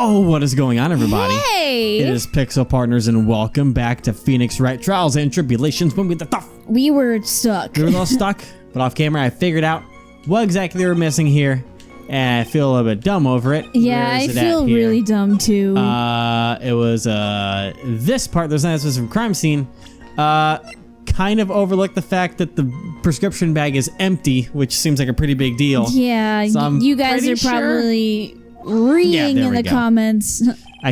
Oh, what is going on, everybody? Hey! It is Pixel Partners, and welcome back to Phoenix Wright Trials and Tribulations. When we were stuck. We were a little stuck, but off camera I figured out what exactly we were missing here, and I feel a little bit dumb over it. Yeah, I feel really dumb too. It was this part. There's not a specific crime scene. Kind of overlooked the fact that the prescription bag is empty, which seems like a pretty big deal. Yeah, so you guys are probably reading in the comments. I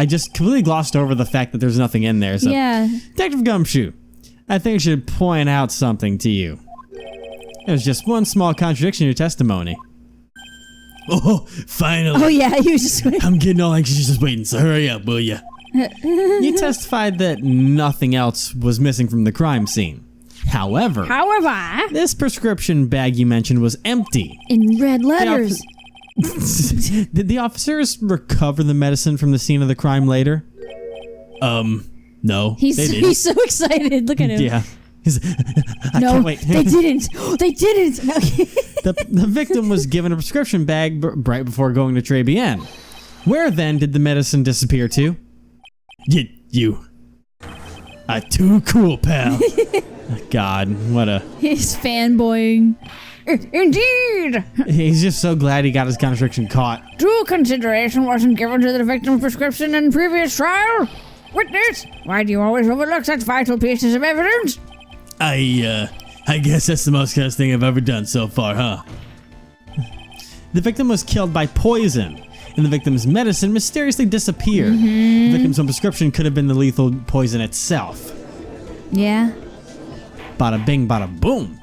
just completely glossed over the fact that there's nothing in there. So, yeah. Detective Gumshoe, I think I should point out something to you. There's just one small contradiction in your testimony. Oh, finally. Oh yeah, you just waiting. I'm getting all anxious just waiting, so hurry up, will ya? You testified that nothing else was missing from the crime scene. However, this prescription bag you mentioned was empty. In red letters. Did the officers recover the medicine from the scene of the crime later? No. He's so excited. Look at him. Yeah. I no, can't wait. They didn't. They didn't. The victim was given a prescription bag right before going to Tribulations. Where then did the medicine disappear to? You. Too cool, pal. God, what a... He's fanboying. Indeed! He's just so glad he got his contradiction caught. Due consideration wasn't given to the victim's prescription in previous trial. Witness, why do you always overlook such vital pieces of evidence? I guess that's the most cursed thing I've ever done so far, huh? The victim was killed by poison, and the victim's medicine mysteriously disappeared. The victim's own prescription could have been the lethal poison itself. Yeah. Bada bing, bada boom.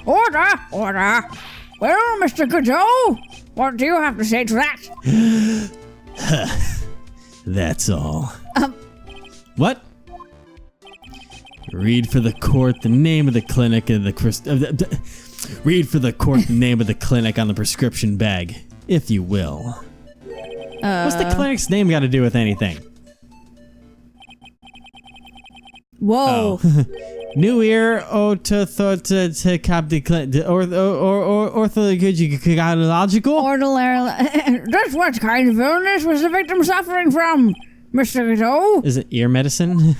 Order! Well, Mr. KUDO, what do you have to say to that? That's all. What? Read for the court the name of the clinic and read for the court the name of the clinic on the prescription bag, if you will. What's the clinic's name got to do with anything? Whoa. Oh. New ear orthological? Just what kind of illness was the victim suffering from, Mr. KUDO? Is it ear medicine?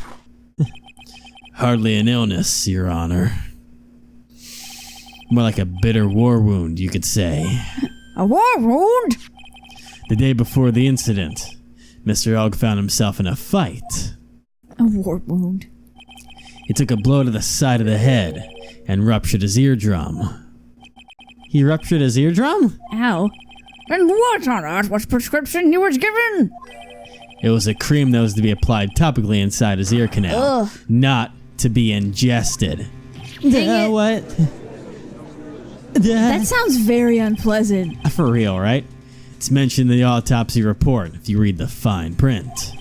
Hardly an illness, Your Honor. More like a bitter war wound, you could say. A war wound? The day before the incident, Mr. Elg found himself in a fight. A war wound. He took a blow to the side of the head and ruptured his eardrum. He ruptured his eardrum? Ow. And what on earth was prescription he was given? It was a cream that was to be applied topically inside his ear canal, Ugh. not to be ingested. Dang it. What? That sounds very unpleasant. For real, right? It's mentioned in the autopsy report if you read the fine print.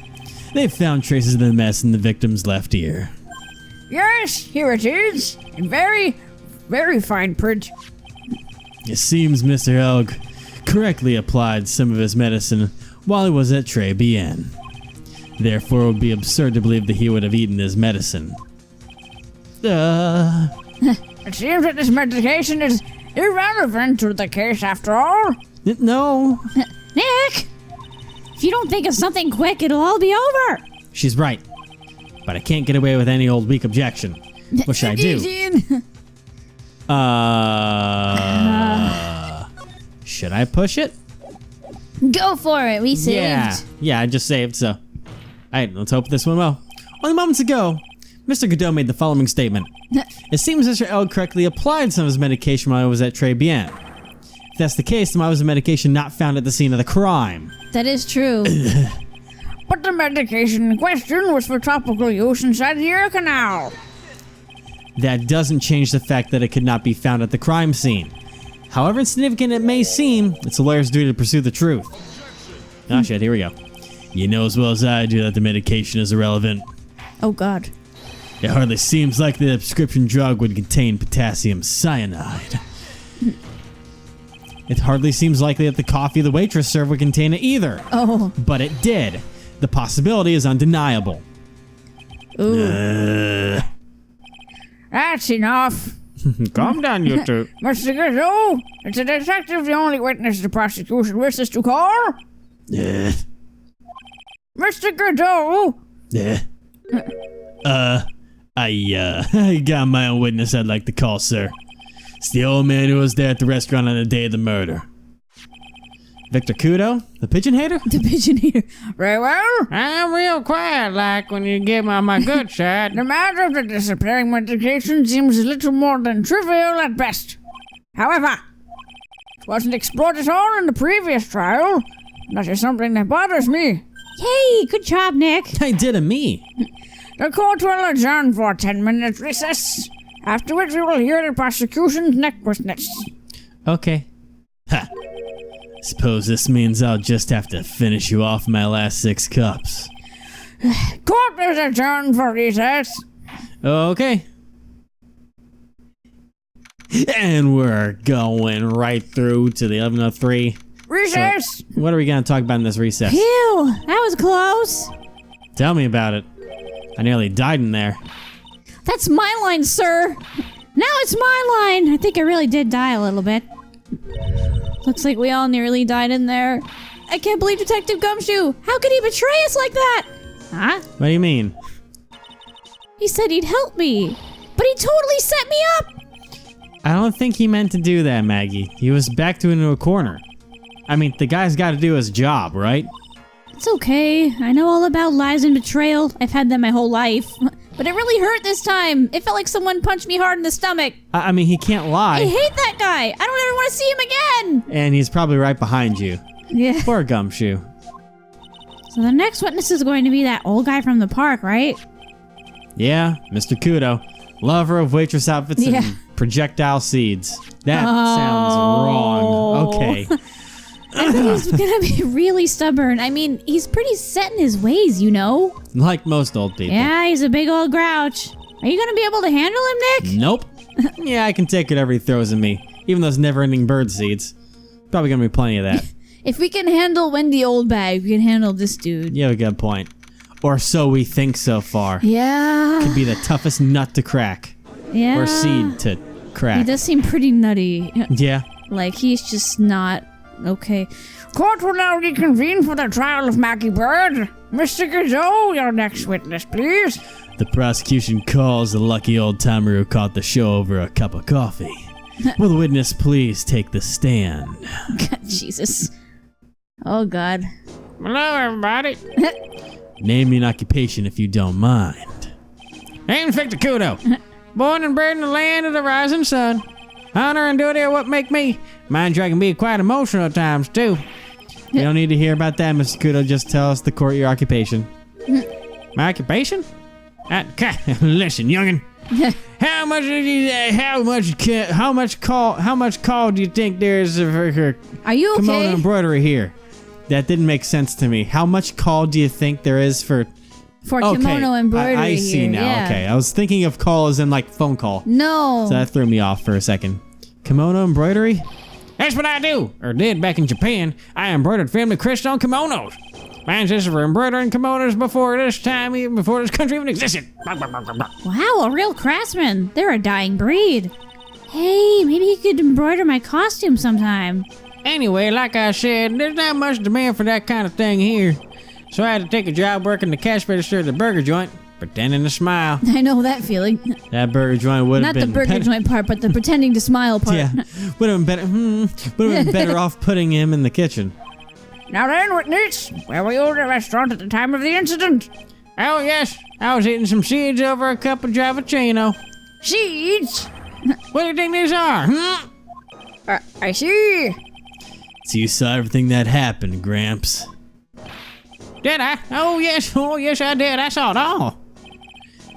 They found traces of the mess in the victim's left ear. Yes, here it is. In very, very fine print. It seems Mr. Elg correctly applied some of his medicine while he was at Tribulations. Therefore, it would be absurd to believe that he would have eaten his medicine. It seems that this medication is irrelevant to the case after all. No. Nick! If you don't think of something quick, it'll all be over. She's right. But I can't get away with any old weak objection. What should I do? Should I push it? Go for it. We saved. Yeah, I just saved, so. Alright, let's hope this went well. Only moments ago, Mr. KUDO made the following statement. It seems Mr. Elg correctly applied some of his medication while he was at Tribulations. If that's the case, then why was the medication not found at the scene of the crime? That is true. But the medication in question was for topical use inside the ear canal. That doesn't change the fact that it could not be found at the crime scene. However insignificant it may seem, it's a lawyer's duty to pursue the truth. Oh shit, here we go. You know as well as I do that the medication is irrelevant. Oh god. It hardly seems like the prescription drug would contain potassium cyanide. It hardly seems likely that the coffee the waitress served would contain it either. Oh. But it did. The possibility is undeniable. Ooh. That's enough. Calm down, you two. Mr. KUDO, is the detective the only witness the prosecution wishes to call? Yeah. Mr. KUDO! Yeah. I got my own witness I'd like to call, sir. It's the old man who was there at the restaurant on the day of the murder. Victor KUDO? The pigeon hater? The pigeon eater. Very well. I'm real quiet like when you give me my good side. The matter of the disappearing medication seems a little more than trivial at best. However, it wasn't explored at all in the previous trial. That is something that bothers me. Yay, good job, Nick. I did a me. The court will adjourn for a 10-minute recess, after which we will hear the prosecution's next witness. Okay. Ha. Suppose this means I'll just have to finish you off my last 6 cups. Court is adjourned for recess. Okay. And we're going right through to the 11:03. Recess! What are we going to talk about in this recess? Phew, that was close. Tell me about it. I nearly died in there. That's my line, sir. Now it's my line. I think I really did die a little bit. Looks like we all nearly died in there. I can't believe Detective Gumshoe. How could he betray us like that? Huh? What do you mean? He said he'd help me, but he totally set me up. I don't think he meant to do that, Maggie. He was backed into a corner. I mean, the guy's got to do his job, right? It's okay. I know all about lies and betrayal. I've had them my whole life. But it really hurt this time. It felt like someone punched me hard in the stomach. I mean, he can't lie. I hate that guy. I don't ever want to see him again. And he's probably right behind you. Yeah. Poor Gumshoe. So the next witness is going to be that old guy from the park, right? Yeah, Mr. KUDO. Lover of waitress outfits Yeah. and projectile seeds. That sounds wrong. Okay. I think he's gonna be really stubborn. I mean, he's pretty set in his ways, you know? Like most old people. Yeah, he's a big old grouch. Are you gonna be able to handle him, Nick? Nope. Yeah, I can take whatever he throws at me. Even those never-ending bird seeds. Probably gonna be plenty of that. If we can handle Wendy Oldbag, we can handle this dude. You have a good point. Or so we think so far. Yeah. Could be the toughest nut to crack. Yeah. Or seed to He crack. does seem pretty nutty. Yeah. Like, he's just not okay. Court will now reconvene for the trial of Maggie Bird. Mr. KUDO, your next witness, please. The prosecution calls the lucky old timer who caught the show over a cup of coffee. Will the witness please take the stand? God, Jesus. Oh, God. Hello, everybody. Name me an occupation if you don't mind. I'm Victor KUDO. Born and bred in the land of the rising sun. Honor and duty are what make me. Mind you, I can be quite emotional at times, too. You don't need to hear about that, Mr. KUDO. Just tell us the court your occupation. My occupation? Listen, youngin'. How much call do you think there is for Are you kimono okay? embroidery here? That didn't make sense to me. How much call do you think there is for... For kimono embroidery I see here, now. yeah. Okay, I was thinking of call as in like phone call. No. So that threw me off for a second. Kimono embroidery? That's what I do, or did back in Japan. I embroidered family crests on kimonos. Mine's just for embroidering kimonos before this time, even before this country even existed. Wow, a real craftsman. They're a dying breed. Hey, maybe you could embroider my costume sometime. Anyway, like I said, there's not much demand for that kind of thing here. So I had to take a job working the cash register at the burger joint, pretending to smile. I know that feeling. That burger joint would have Not been... the burger joint part, but the pretending to smile part. Yeah, would have been better. Would have been better off putting him in the kitchen. Now then, witness, where were you at the restaurant at the time of the incident? Oh yes, I was eating some seeds over a cup of Javachino. Seeds? What do you think these are? I see. So you saw everything that happened, Gramps. Did I? Oh yes I did. I saw it all.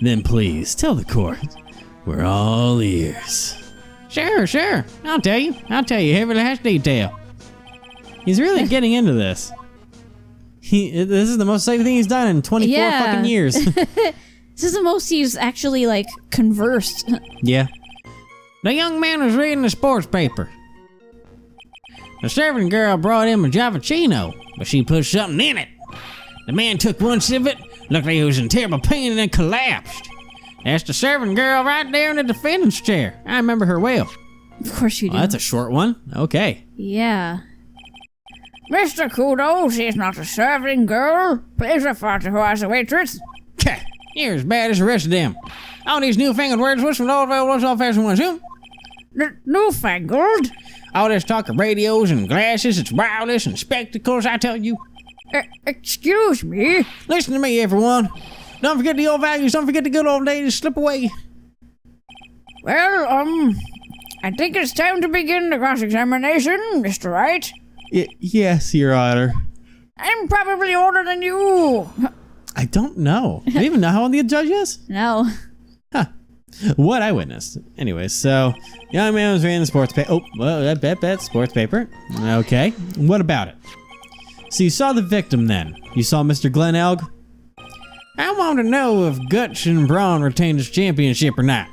Then please, tell the court. We're all ears. Sure. I'll tell you every last detail. He's really getting into this. This is the most exciting thing he's done in 24 Yeah. fucking years. This is the most he's actually, like, conversed. Yeah. The young man was reading the sports paper. The servant girl brought him a Javachino, but she put something in it. The man took one sip of it, looked like he was in terrible pain, and then collapsed. That's the servant girl right there in the defendant's chair. I remember her well. Of course you do. Well, that's a short one. Okay. Yeah. Mr. KUDO, she's not a serving girl. Please refer to her as a waitress. You're as bad as the rest of them. All these newfangled words, what's from old-fashioned ones, who? Newfangled? All this talk of radios and glasses, it's wireless and spectacles, I tell you. Excuse me? Listen to me, everyone. Don't forget the old values, don't forget the good old days, slip away. Well, I think it's time to begin the cross-examination, Mr. Wright. Yes, Your Honor. I'm probably older than you. I don't know. Do you even know how old the judge is? No. What I witnessed. Anyway, so young man was reading the sports paper. Oh, well, that sports paper. Okay, what about it? So you saw the victim then. You saw Mr. Glenn Elg? I want to know if Guts and Braun retained his championship or not.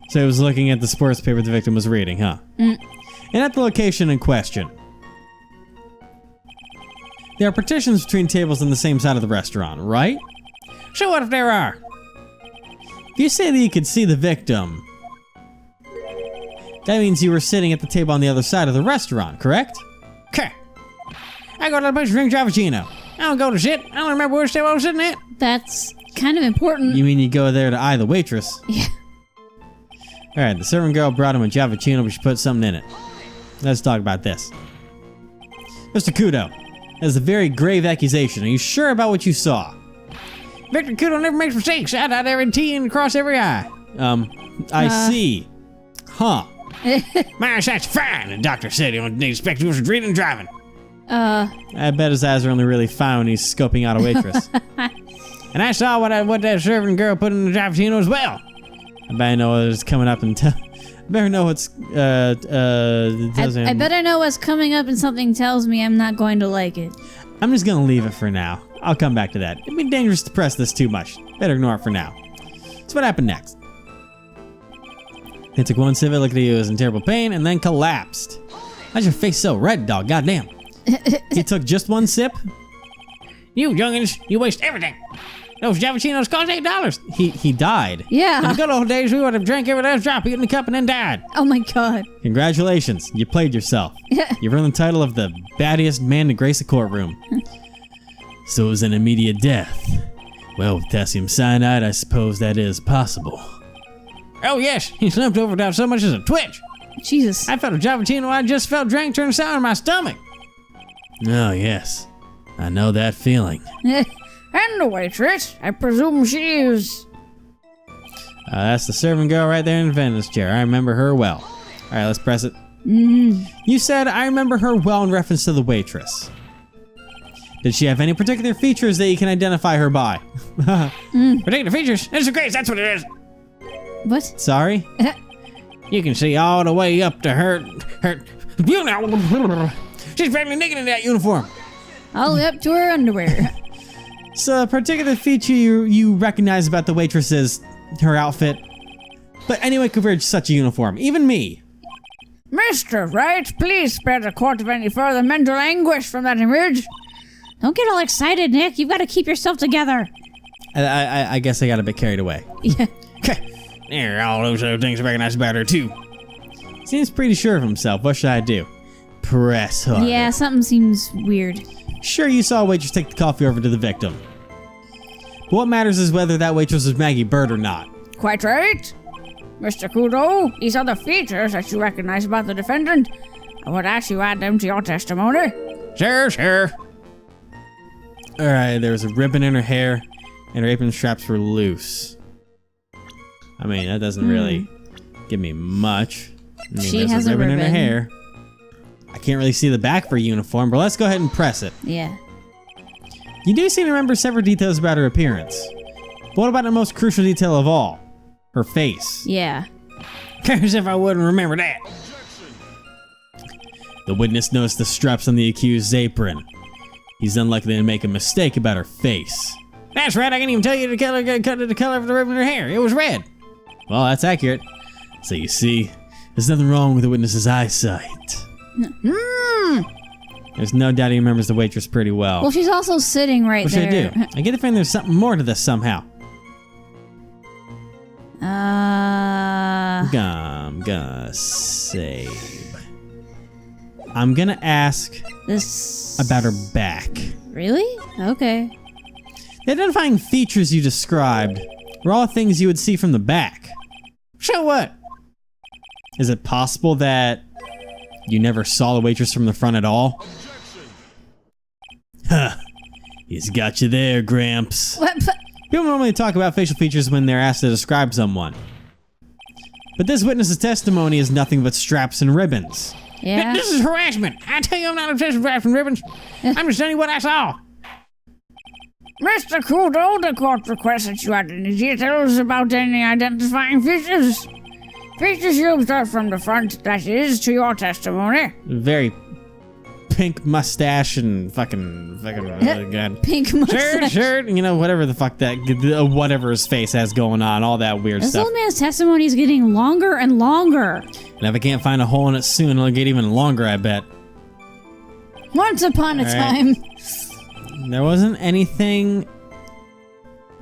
So he was looking at the sports paper the victim was reading, huh? And at the location in question. There are partitions between tables on the same side of the restaurant, right? So what if there are? If you say that you could see the victim, that means you were sitting at the table on the other side of the restaurant, correct? Okay. I go to the place to drink Javicino. I don't go to shit. I don't remember which table I was sitting at. That's kind of important. You mean you go there to eye the waitress? Yeah. Alright, the serving girl brought him a Javicino, but she put something in it. Let's talk about this. Mr. KUDO, that is a very grave accusation. Are you sure about what you saw? Victor KUDO never makes mistakes. I dot every T and cross every I. I see. Huh. My eyesight's fine. The doctor said he only needs spectacles for reading and driving. I bet his eyes are only really fine when he's scoping out a waitress. And I saw what that serving girl put in the Javicino as well. I bet I know what's coming up and I better know what's I better know what's coming up and something tells me I'm not going to like it. I'm just gonna leave it for now. I'll come back to that. It'd be dangerous to press this too much. Better ignore it for now. So what happened next? They took one sip, looked at you, was in terrible pain, and then collapsed. Why's your face so red, dog? Goddamn. He took just one sip? You youngins, you waste everything. Those Javicinos cost $8. He died. In Yeah. the good old days, we would have drank every last drop, eaten the cup, and then died. Oh my god. Congratulations. You played yourself. You've earned the title of the baddest man to grace a courtroom. So it was an immediate death. Well, with potassium cyanide, I suppose that is possible. Oh yes, he slumped over without so much as a twitch. Jesus. I felt a Javicino I just felt drank turn sour in my stomach. Oh, yes. I know that feeling. And the waitress, I presume she is... That's the serving girl right there in the vendor's chair. I remember her well. All right, let's press it. You said, I remember her well in reference to the waitress. Did she have any particular features that you can identify her by? Particular features, it's a grace, that's what it is. What? Sorry? You can see all the way up to her, you know, she's practically naked in that uniform. All the way up to her underwear. So a particular feature you recognize about the waitress is her outfit. But anyone could wear such a uniform, even me. Mr. Wright, please spare the court of any further mental anguish from that image. Don't get all excited, Nick. You've got to keep yourself together. I guess I got a bit carried away. Yeah. There are all those other things I recognize about her too. Seems pretty sure of himself. What should I do? Press harder. Yeah, something seems weird. Sure, you saw a waitress take the coffee over to the victim. But what matters is whether that waitress was Maggie Bird or not. Quite right. Mr. KUDO, these are the features that you recognize about the defendant. I would ask you add them to your testimony. Sure. Alright, there was a ribbon in her hair, and her apron straps were loose. I mean, that doesn't really give me much. I mean, She there's has a a ribbon in her ribbon. hair. I can't really see the back of her uniform, but let's go ahead and press it. Yeah. You do seem to remember several details about her appearance. But what about the most crucial detail of all? Her face. Yeah. As if I wouldn't remember that. The witness noticed the straps on the accused's apron. He's unlikely to make a mistake about her face. That's right, I can't even tell you the color of the ribbon in her hair. It was red. Well, that's accurate. So you see, there's nothing wrong with the witness's eyesight. There's no doubt he remembers the waitress pretty well. Well, she's also sitting right What should I there. do? I get the feeling there's something more to this somehow. I'm gonna save. I'm gonna ask This... about her back. Really? Okay. The identifying features you described were all things you would see from the back. So what? Is it possible that you never saw the waitress from the front at all? Huh. He's got you there, Gramps. What? People normally talk about facial features when they're asked to describe someone. But this witness's testimony is nothing but straps and ribbons. Yeah. This is harassment. I tell you I'm not obsessed with wraps and ribbons. I'm just telling you what I saw. Mr. KUDO, the court requests that you add any details about any identifying features. Features you observed from the front, that is, to your testimony. Very pink mustache and fucking God. Pink mustache. Shirt, you know, whatever the fuck that, whatever his face has going on, all that weird This stuff. old man's testimony is getting longer and longer. And if I can't find a hole in it soon, it'll get even longer, I bet. Once upon a All right. time. There wasn't anything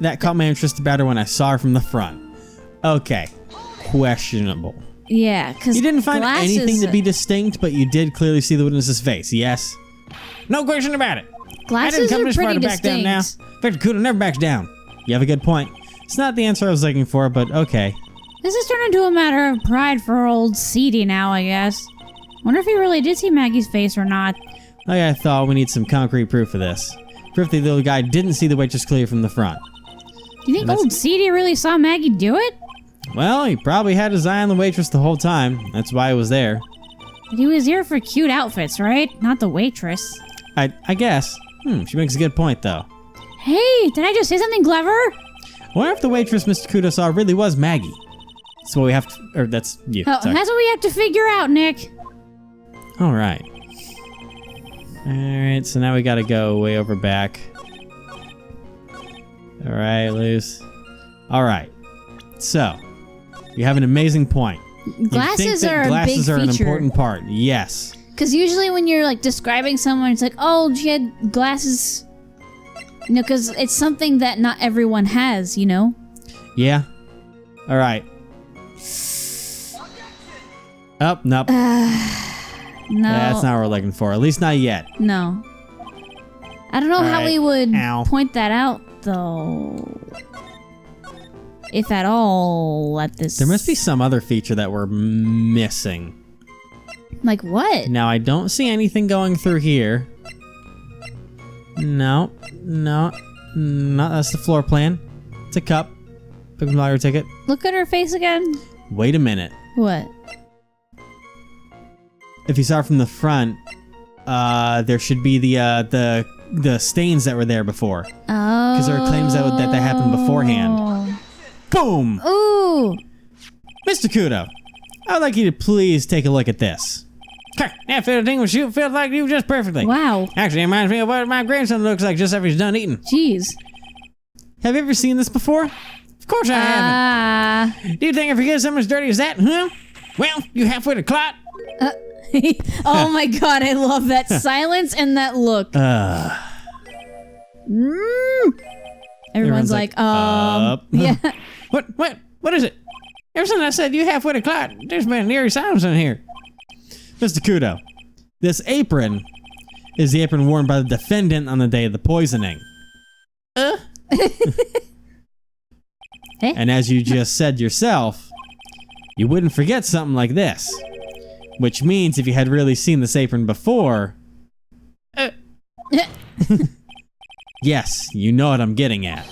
that caught my interest about her when I saw her from the front. Okay. Questionable. Yeah, because You didn't find anything to be distinct, but you did clearly see the witness's face, yes? No question about it. I didn't Glasses come are this far pretty to back down now. distinct. In fact, KUDO never backs down. You have a good point. It's not the answer I was looking for, but okay. This has turned into a matter of pride for old Seedy now, I guess. Wonder if he really did see Maggie's face or not. Like I thought, we need some concrete proof of this. Proof that the little guy didn't see the waitress clearly from the front. Do you think old Seedy really saw Maggie do it? Well, he probably had his eye on the waitress the whole time. That's why he was there. But he was here for cute outfits, right? Not the waitress. I guess. She makes a good point, though. Hey, did I just say something clever? I wonder if the waitress Mr. KUDO saw really was Maggie. That's what we have to... Or that's you. Oh, Sorry. that's what we have to figure out, Nick. Alright. Alright, so now we gotta go way over back. Alright, Luce. Alright. So, you have an amazing point. Glasses you think that are a big glasses are an feature. important part. Yes. Because usually when you're like describing someone, it's like, oh, she had glasses. You know, because it's something that not everyone has, you know? Yeah. Alright. Oh, nope. No. That's not what we're looking for. At least not yet. No. I don't know how Alright. we would Ow. point that out, though. If at all, at this... There must be some other feature that we're missing. Like what? Now, I don't see anything going through here. No. That's the floor plan. It's a cup. Pick up lottery ticket. Look at her face again. Wait a minute. What? If you saw it from the front, there should be the stains that were there before. Oh. Because there are claims that happened beforehand. Boom! Ooh. Mr. KUDO, I would like you to please take a look at this. That fitted thing feels like you just perfectly. Wow. Actually, it reminds me of what my grandson looks like just after he's done eating. Jeez. Have you ever seen this before? Of course I haven't. Do you think I forget something as dirty as that, huh? Well, you half-witted clot. Oh my god, I love that silence and that look. Everyone's like, yeah. What is it? Ever since I said you half-witted clot, there's been an eerie silence in here. Mr. KUDO, this apron is the apron worn by the defendant on the day of the poisoning. And as you just said yourself, you wouldn't forget something like this. Which means if you had really seen this apron before... Yes, you know what I'm getting at.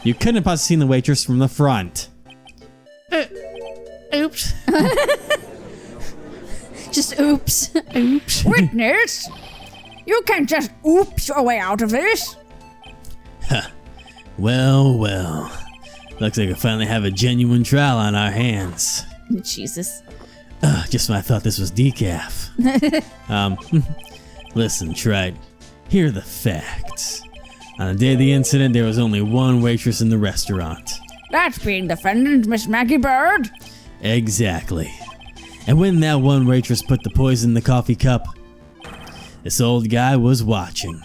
You couldn't have possibly seen the waitress from the front. Oops. Just oops. Oops. Witness! You can't just oops your way out of this. Well. Looks like we finally have a genuine trial on our hands. Jesus. Just when I thought this was decaf. Listen, Wright. Here are the facts. On the day of the incident, there was only one waitress in the restaurant. That's being defendant, Miss Maggie Bird. Exactly. And when that one waitress put the poison in the coffee cup, this old guy was watching.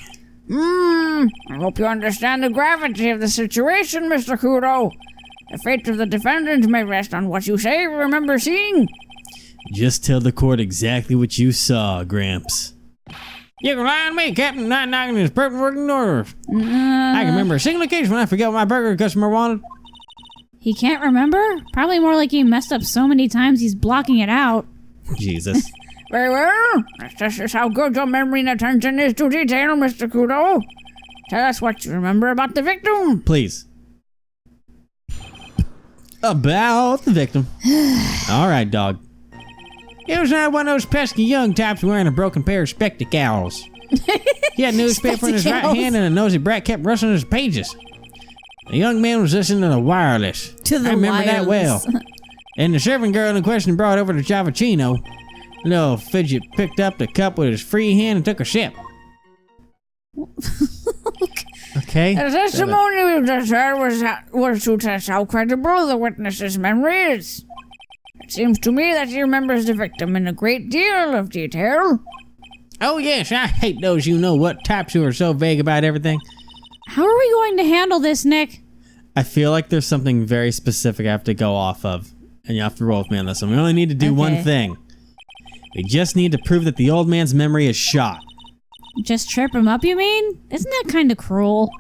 I hope you understand the gravity of the situation, Mr. KUDO. The fate of the defendant may rest on what you say remember seeing. Just tell the court exactly what you saw, Gramps. You can lie on me, Captain. Not knocking is perfect working order. I can remember a single occasion when I forgot what my burger customer wanted. He can't remember? Probably more like he messed up so many times he's blocking it out. Jesus. Very well. That's just how good your memory and attention is to detail, Mr. KUDO. Tell us what you remember about the victim. Please. About the victim. All right, dog. He was not one of those pesky young types wearing a broken pair of spectacles. He had a newspaper in his right Spectacles. hand and a nosy brat kept rustling his pages. The young man was listening to the wireless. To the I remember that well. wireless. And the serving girl in question brought over the Javachino. Little Fidget picked up the cup with his free hand and took a sip. Okay. The testimony we've just heard was to test how credible the witness's memory is. It seems to me that he remembers the victim in a great deal of detail. Oh yes, I hate those you-know-what types who are so vague about everything. How are we going to handle this, Nick? I feel like there's something very specific I have to go off of. And you have to roll with me on this one. We only need to do one Okay. thing. We just need to prove that the old man's memory is shot. Just trip him up, you mean? Isn't that kind of cruel?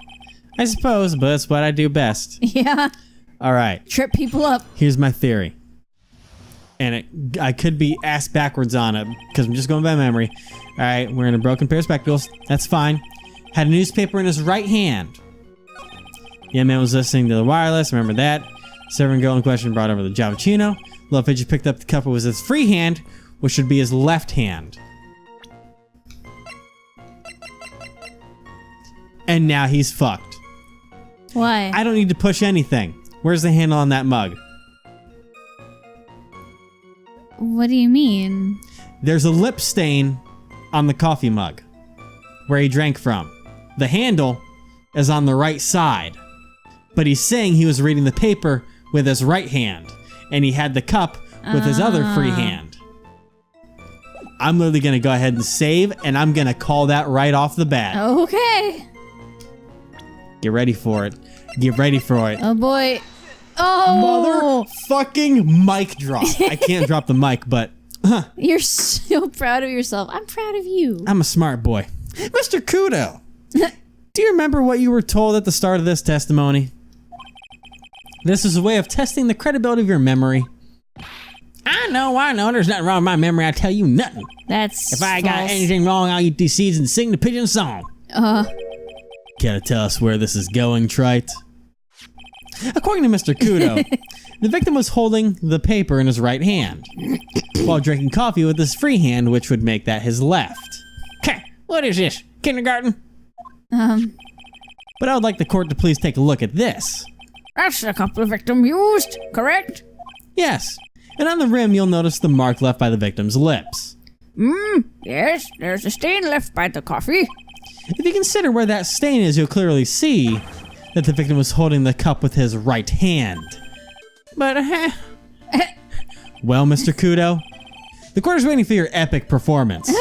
I suppose, but it's what I do best. Yeah, All right. trip people up. Here's my theory. And I could be ass backwards on it because I'm just going by memory. All right, wearing a broken pair of spectacles. That's fine. Had a newspaper in his right hand. Young man was listening to the wireless. Remember that. Serving girl in question brought over the Javachino. Little Fidget picked up the cup. It was his free hand, which should be his left hand. And now he's fucked. Why? I don't need to push anything. Where's the handle on that mug? What do you mean? There's a lip stain on the coffee mug where he drank from. The handle is on the right side, but he's saying he was reading the paper with his right hand, and he had the cup with his other free hand. I'm literally going to go ahead and save, and I'm going to call that right off the bat. Okay. Get ready for it. Get ready for it. Oh boy. Oh. Motherfucking mic drop. I can't drop the mic, but You're so proud of yourself. I'm proud of you. I'm a smart boy. Mr. KUDO, do you remember what you were told at the start of this testimony? This is a way of testing the credibility of your memory. I know. There's nothing wrong with my memory. I tell you nothing. That's If I got false. anything wrong, I'll eat these seeds and sing the pigeon song. Gotta tell us where this is going, Trite. According to Mr. KUDO, the victim was holding the paper in his right hand, while drinking coffee with his free hand, which would make that his left. Okay, what is this? Kindergarten? But I would like the court to please take a look at this. That's the cup the victim used, correct? Yes, and on the rim you'll notice the mark left by the victim's lips. Yes, there's a stain left by the coffee. If you consider where that stain is, you'll clearly see that the victim was holding the cup with his right hand. But, Well, Mr. KUDO, the court is waiting for your epic performance.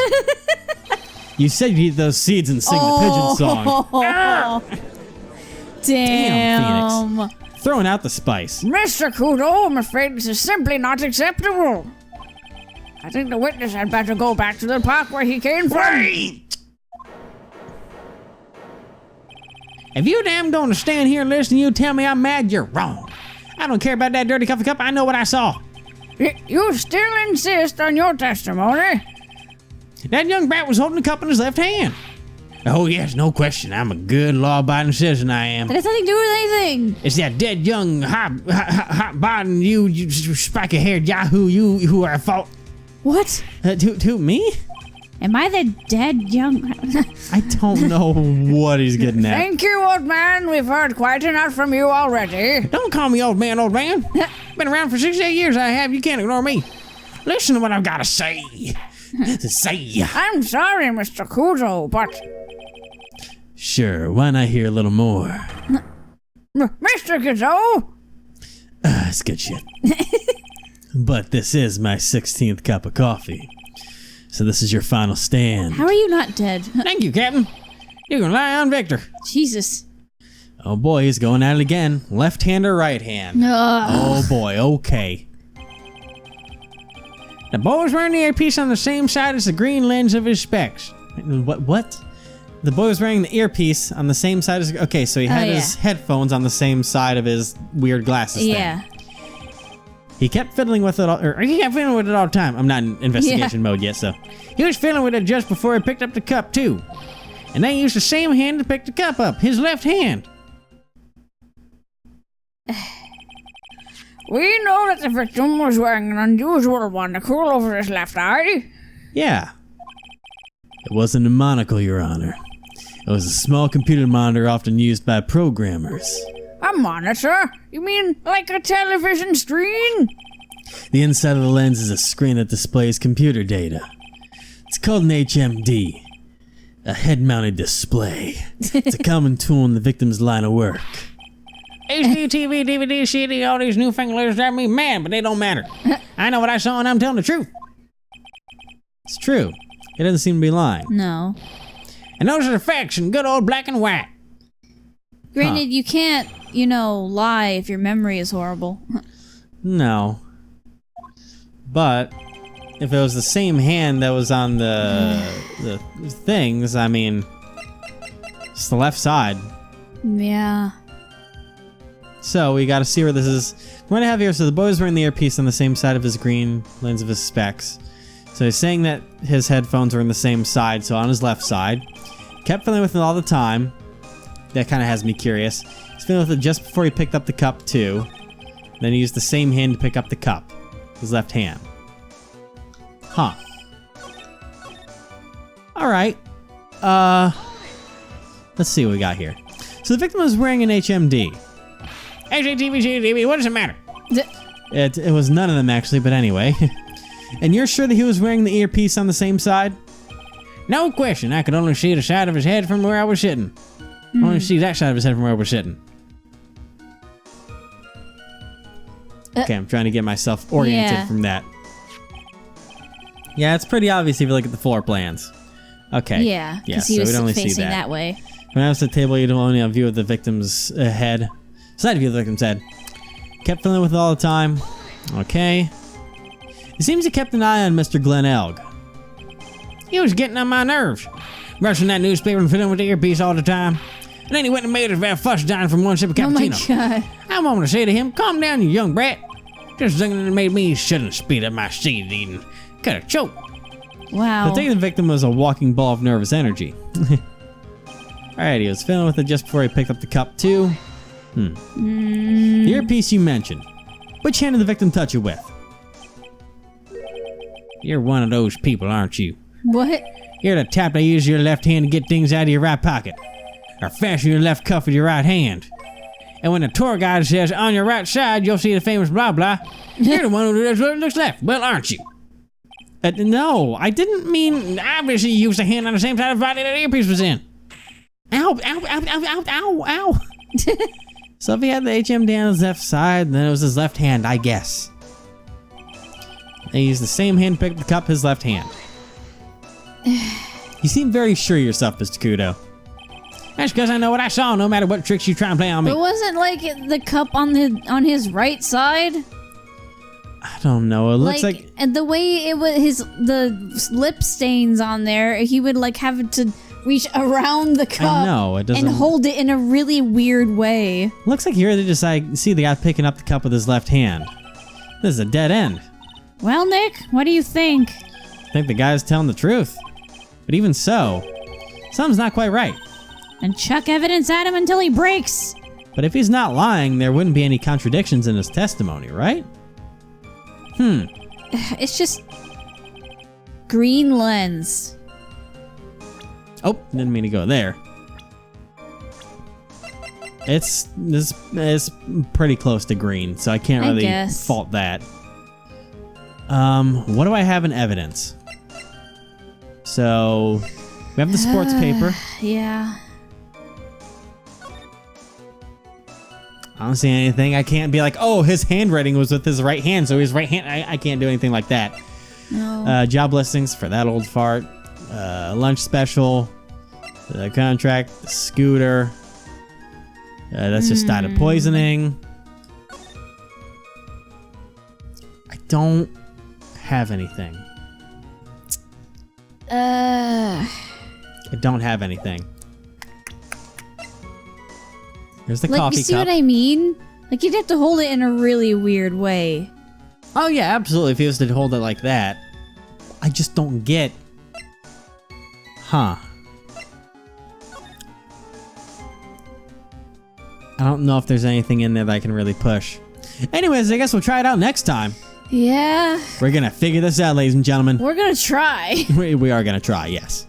You said you'd eat those seeds and sing the pigeon song. Damn. Phoenix. Throwing out the spice. Mr. KUDO, I'm afraid this is simply not acceptable. I think the witness had better go back to the park where he came from. if you damn don't stand here and listen and you tell me I'm mad, you're wrong. I don't care about that dirty coffee cup. I know what I saw. You still insist on your testimony? That young brat was holding the cup in his left hand. Oh, yes, no question. I'm a good law-abiding citizen, I am. That has nothing to do with anything. It's that dead young, hot-bodied, you spiky-haired yahoo, you who are at fault. What? To me? Am I the dead young? I don't know what he's getting at. Thank you, old man. We've heard quite enough from you already. Don't call me old man, old man. Been around for 68 years, I have. You can't ignore me. Listen to what I've got to say. I'm sorry, Mr. KUDO, but... Sure, why not hear a little more? Mr. KUDO? That's good shit. But this is my 16th cup of coffee. So this is your final stand. How are you not dead? Thank you, Captain. You can rely on Victor. Jesus. Oh boy, he's going at it again. Left hand or right hand? Ugh. Oh boy, okay. The boy was wearing the earpiece on the same side as the green lens of his specs. What? The boy was wearing the earpiece on the same side as... Okay, so he had his headphones on the same side of his weird glasses thing. Yeah. He kept fiddling with it all the time. I'm not in investigation mode yet, so... He was fiddling with it just before he picked up the cup, too. And they used the same hand to pick the cup up, his left hand. We know that the victim was wearing an unusual monocle over his left eye. Yeah. It wasn't a monocle, Your Honor. It was a small computer monitor often used by programmers. A monitor? You mean like a television screen? The inside of the lens is a screen that displays computer data. It's called an HMD, a head-mounted display. It's a common tool in the victim's line of work. HD, TV, DVD, CD, all these newfangled letters drive me mad, but they don't matter. I know what I saw and I'm telling the truth. It's true. It doesn't seem to be lying. No. And those are the facts in good old black and white. Granted, you can't, lie if your memory is horrible. No. But if it was the same hand that was on the things, I mean, it's the left side. Yeah. So we gotta see where this is. We're gonna have here, so the boy's wearing the earpiece on the same side of his green lens of his specs. So he's saying that his headphones are on the same side, so on his left side. Kept fiddling with it all the time. That kind of has me curious. He's fiddling with it just before he picked up the cup, too. Then he used the same hand to pick up the cup. His left hand. Huh. Alright. Let's see what we got here. So the victim was wearing an HMD. HDTV, CD, what does it matter? It was none of them, actually, but anyway. And you're sure that he was wearing the earpiece on the same side? No question. I could only see the side of his head from where I was sitting. Only see that side of his head from where I was sitting. Okay, I'm trying to get myself oriented from that. Yeah, it's pretty obvious if you look at the floor plans. Okay. Yeah, because he was facing that way. When I was at the table, you'd only have a view of the victim's head. Side view of the victim's head. Kept fiddling with it all the time. Okay. It seems he kept an eye on Mr. Glenn Elg. He was getting on my nerves. Brushing that newspaper and fiddling with the earpiece all the time. And then he went and made us about fuss dying from one sip of cappuccino. Oh my god. I wanted to say to him, calm down, you young brat. Just thinking it made me shouldn't speed up my seed eating. Could have choked. Wow. I think the victim was a walking ball of nervous energy. Alright, he was fiddling with it just before he picked up the cup, too. The earpiece you mentioned. Which hand did the victim touch it with? You're one of those people, aren't you? What? You're the type that uses your left hand to get things out of your right pocket. Or fasten your left cuff with your right hand. And when the tour guide says, on your right side, you'll see the famous blah blah, you're the one who does what looks left. Well, aren't you? No, I didn't mean... Obviously, you used a hand on the same side of the body that the earpiece was in. Ow, ow, ow, ow, ow, ow, ow. So if he had the HMD on his left side, then it was his left hand, I guess. And he used the same hand to pick up the cup, his left hand. You seem very sure of yourself, Mr. KUDO. That's because I know what I saw, no matter what tricks you try and play on me. But wasn't like the cup on his right side? I don't know. It looks like and the way it was the lip stains on there, he would like have to reach around the cup. I know, it doesn't... and hold it in a really weird way. Looks like here they just see the guy picking up the cup with his left hand. This is a dead end. Well, Nick, what do you think? I think the guy's telling the truth. But even so, something's not quite right. And chuck evidence at him until he breaks. But if he's not lying, there wouldn't be any contradictions in his testimony, right? It's just green lens. Oh, didn't mean to go there. It's pretty close to green, so I can't really fault that. What do I have in evidence? So we have the sports paper. Yeah. I don't see anything. I can't be like, oh, his handwriting was with his right hand, so his right hand. I can't do anything like that. No. Job listings for that old fart. Lunch special. The contract. The scooter. That's just died of poisoning. I don't have anything. Uh, I don't have anything. Here's the like, coffee you see cup. what I mean? Like, you'd have to hold it in a really weird way. Oh yeah, absolutely. If he was to hold it like that. I just don't get. Huh. I don't know if there's anything in there that I can really push. Anyways, I guess we'll try it out next time. Yeah, We're gonna figure this out, ladies and gentlemen. we're gonna try. We are gonna try, yes.